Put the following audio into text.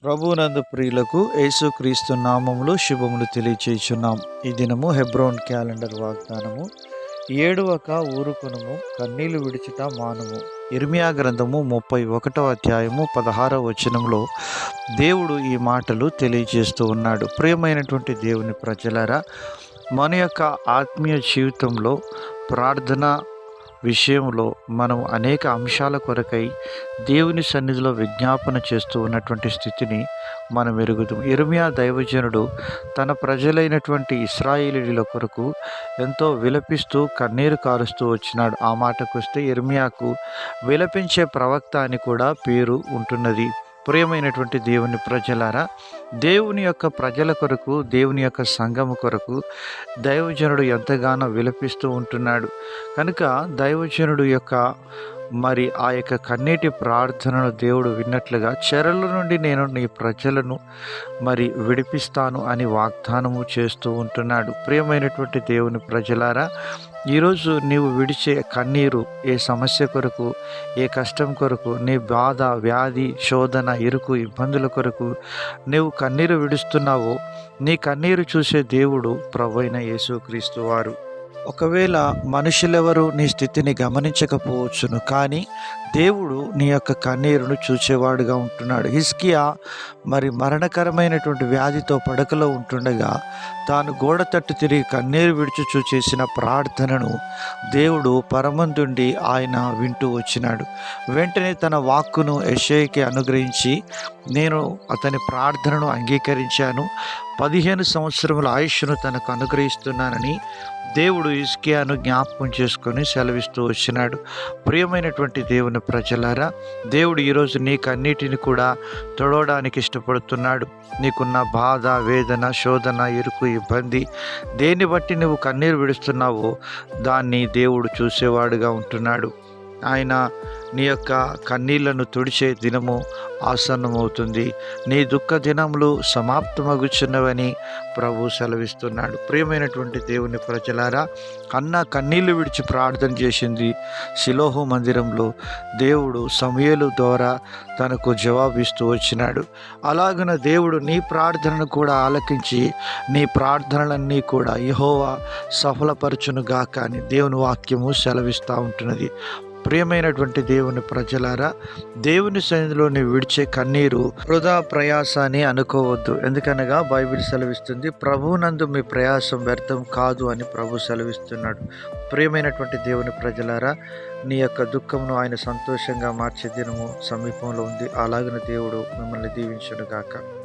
ప్రభువునందు ప్రియులకు యేసుక్రీస్తు నామములో శుభములు తెలియచేయుచున్నాం. ఈ దినము హెబ్రోన్ క్యాలెండర్ వాగ్దానము. ఏడవక ఊరుకొనుము, కన్నీళ్లు విడుచుట మానుము. ఇర్మియా గ్రంథము 31వ అధ్యాయము 16వ వచనంలో దేవుడు ఈ మాటలు తెలియజేస్తూ ఉన్నాడు. ప్రియమైనటువంటి దేవుని ప్రజలారా, మన యొక్క ఆత్మీయ జీవితంలో ప్రార్థన విషయంలో మనం అనేక అంశాల కొరకై దేవుని సన్నిధిలో విజ్ఞాపన చేస్తూ ఉన్నటువంటి స్థితిని మనం ఎరుగుతాం. ఇర్మియా దైవజనుడు తన ప్రజలైనటువంటి ఇశ్రాయేలీయుల కొరకు ఎంతో విలపిస్తూ కన్నీరు కారుస్తూ వచ్చినాడు. ఆ మాటకొస్తే ఇర్మియాకు విలపించే ప్రవక్త అని కూడా పేరు ఉంటున్నది. ప్రియమైనటువంటి దేవుని ప్రజలారా, దేవుని యొక్క ప్రజల కొరకు, దేవుని యొక్క సంఘము కొరకు దైవజనుడు ఎంతగానో విలపిస్తూ ఉంటున్నాడు. కనుక దైవజనుడు యొక్క ఆ యొక్క కన్నీటి ప్రార్థనను దేవుడు విన్నట్లుగా, చెరల నుండి నేను నీ ప్రజలను విడిపిస్తాను అని వాగ్దానము చేస్తూ ఉంటున్నాడు. ప్రియమైనటువంటి దేవుని ప్రజలారా, ఈరోజు నీవు విడిచే కన్నీరు ఏ సమస్య కొరకు, ఏ కష్టం కొరకు, నీ బాధ, వ్యాధి, శోధన, ఇరుకు, ఇబ్బందుల కొరకు నీవు కన్నీరు విడుస్తున్నావో, నీ కన్నీరు చూసే దేవుడు ప్రభువైన యేసుక్రీస్తు వారు. ఒకవేళ మనుషులెవరు నీ స్థితిని గమనించకపోవచ్చును, కానీ దేవుడు నీ యొక్క కన్నీరును చూచేవాడుగా ఉంటున్నాడు. హిజ్కియా మరణకరమైనటువంటి వ్యాధితో పడకలో ఉంటుండగా తాను గోడ తట్టు తిరిగి కన్నీరు విడుచుచూ చేసిన ప్రార్థనను దేవుడు పరమందుండి ఆయన వింటూ వచ్చినాడు. వెంటనే తన వాక్కును యెషయాకి అనుగ్రహించి, నేను అతని ప్రార్థనను అంగీకరించాను, 15 సంవత్సరముల ఆయుష్ను తనకు అనుగ్రహిస్తున్నానని దేవుడు హిజ్కియాను జ్ఞాపకం చేసుకొని సెలవిస్తూ వచ్చినాడు. ప్రియమైనటువంటి దేవుని ప్రజలారా, దేవుడు ఈరోజు నీకన్నిటిని కూడా తొడవడానికి ఇష్టపడుతున్నాడు. నీకున్న బాధ, వేదన, శోధన, ఇరుకు, ఇబ్బంది, దేన్ని బట్టి నువ్వు కన్నీరు విడుస్తున్నావో దాన్ని దేవుడు చూసేవాడుగా ఉంటున్నాడు. ఆయన నీ యొక్క కన్నీళ్లను తుడిచే దినము ఆసన్నమవుతుంది. నీ దుఃఖ దినములు సమాప్తమగుచున్నవని ప్రభు సెలవిస్తున్నాడు. ప్రియమైనటువంటి దేవుని ప్రజలారా, అన్న కన్నీళ్లు విడిచి ప్రార్థన చేసింది షిలోహు మందిరంలో. దేవుడు సమూయేలు ద్వారా తనకు జవాబిస్తూ వచ్చినాడు. అలాగున దేవుడు నీ ప్రార్థనను కూడా ఆలకించి నీ ప్రార్థనలన్నీ కూడా యెహోవా సఫలపరచునుగాక అని దేవుని వాక్యము సెలవిస్తూ ఉంటున్నది. ప్రియమైనటువంటి దేవుని ప్రజలారా, దేవుని సన్నిధిలో నీవు విడిచే కన్నీరు వృధా ప్రయాస అని అనుకోవద్దు. ఎందుకనగా బైబిల్ సెలవిస్తుంది, ప్రభువునందు మీ ప్రయాసం వ్యర్థం కాదు అని ప్రభు సెలవిస్తున్నాడు. ప్రియమైనటువంటి దేవుని ప్రజలారా, నీ యొక్క దుఃఖమును ఆయన సంతోషంగా మార్చే దినము సమీపంలో ఉంది. అలాగనే దేవుడు మిమ్మల్ని దీవించునుగాక.